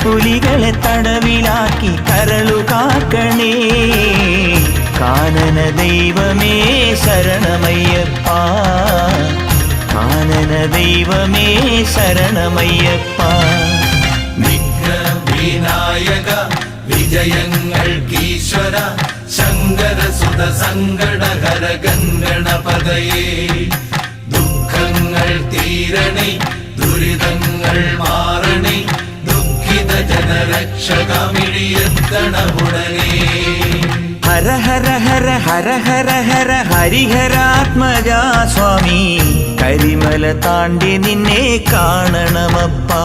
പുലികളെ തടവിലാക്കി കരളു കാക്കണേ. കാനന ദൈവമേ ശരണമയ്യപ്പ, കാനന ദൈവമേ ശരണമയ്യപ്പ. വിഘ്നവിനായക വിജയങ്ങൾക്കീശ്വര ശങ്കരസുത സങ്കടഹര ഗണപതയേ. ദുഃഖങ്ങൾ തീരണേ ദുരിതങ്ങൾ മാറണേ ദുഃഖിത ജനരക്ഷകമിഴിയെത്തണമുടനേ. ഹര ഹര ഹര ഹര ഹര ഹര ഹരിഹരാത്മജാ സ്വാമി, കരിമല താണ്ടി നിന്നെ കാണണമപ്പാ.